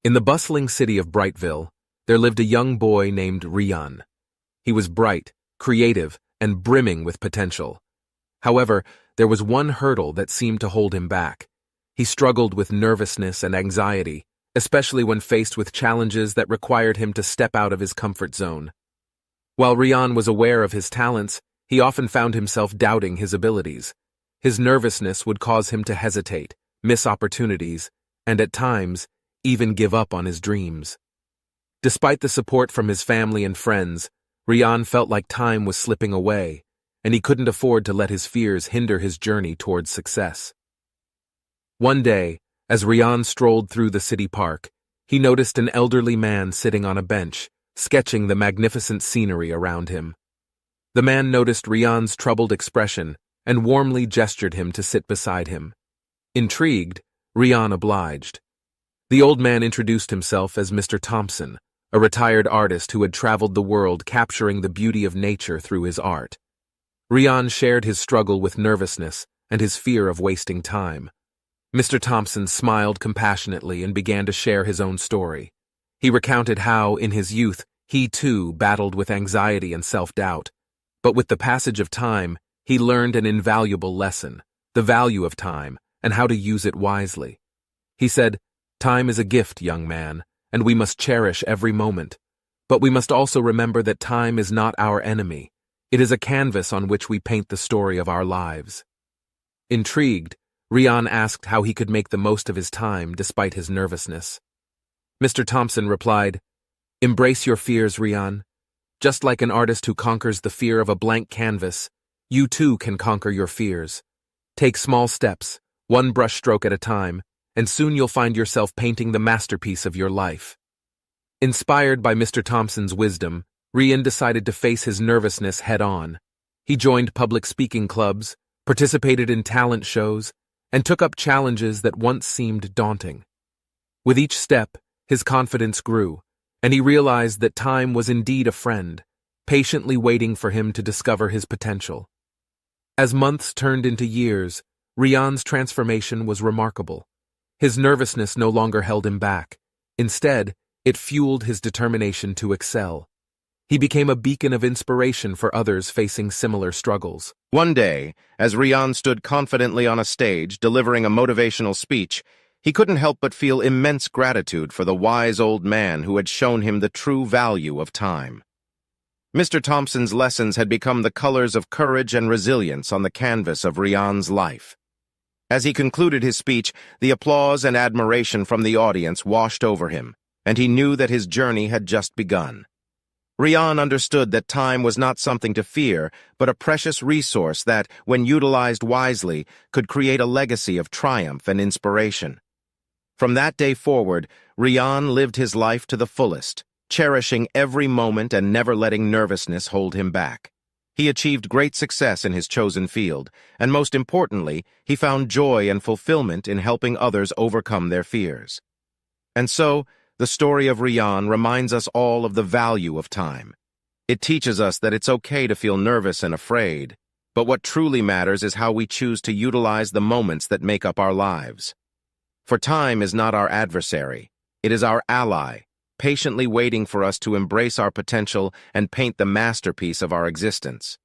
In the bustling city of Brightville, there lived a young boy named Rian. He was bright, creative, and brimming with potential. However, there was one hurdle that seemed to hold him back. He struggled with nervousness and anxiety, especially when faced with challenges that required him to step out of his comfort zone. While Rian was aware of his talents, he often found himself doubting his abilities. His nervousness would cause him to hesitate, miss opportunities, and at times, even give up on his dreams. Despite the support from his family and friends, Rian felt like time was slipping away, and he couldn't afford to let his fears hinder his journey towards success. One day, as Rian strolled through the city park, he noticed an elderly man sitting on a bench, sketching the magnificent scenery around him. The man noticed Rian's troubled expression and warmly gestured him to sit beside him. Intrigued, Rian obliged. The old man introduced himself as Mr. Thompson, a retired artist who had traveled the world capturing the beauty of nature through his art. Rian shared his struggle with nervousness and his fear of wasting time. Mr. Thompson smiled compassionately and began to share his own story. He recounted how, in his youth, he too battled with anxiety and self-doubt. But with the passage of time, he learned an invaluable lesson, the value of time, and how to use it wisely. He said, "Time is a gift, young man, and we must cherish every moment. But we must also remember that time is not our enemy. It is a canvas on which we paint the story of our lives." Intrigued, Rian asked how he could make the most of his time despite his nervousness. Mr. Thompson replied, "Embrace your fears, Rian. Just like an artist who conquers the fear of a blank canvas, you too can conquer your fears. Take small steps, one brushstroke at a time, and soon you'll find yourself painting the masterpiece of your life." Inspired by Mr. Thompson's wisdom, Rian decided to face his nervousness head-on. He joined public speaking clubs, participated in talent shows, and took up challenges that once seemed daunting. With each step, his confidence grew, and he realized that time was indeed a friend, patiently waiting for him to discover his potential. As months turned into years, Rian's transformation was remarkable. His nervousness no longer held him back. Instead, it fueled his determination to excel. He became a beacon of inspiration for others facing similar struggles. One day, as Rian stood confidently on a stage delivering a motivational speech, he couldn't help but feel immense gratitude for the wise old man who had shown him the true value of time. Mr. Thompson's lessons had become the colors of courage and resilience on the canvas of Rian's life. As he concluded his speech, the applause and admiration from the audience washed over him, and he knew that his journey had just begun. Rian understood that time was not something to fear, but a precious resource that, when utilized wisely, could create a legacy of triumph and inspiration. From that day forward, Rian lived his life to the fullest, cherishing every moment and never letting nervousness hold him back. He achieved great success in his chosen field, and most importantly, he found joy and fulfillment in helping others overcome their fears. And so, the story of Rian reminds us all of the value of time. It teaches us that it's okay to feel nervous and afraid, but what truly matters is how we choose to utilize the moments that make up our lives. For time is not our adversary, it is our ally, patiently waiting for us to embrace our potential and paint the masterpiece of our existence.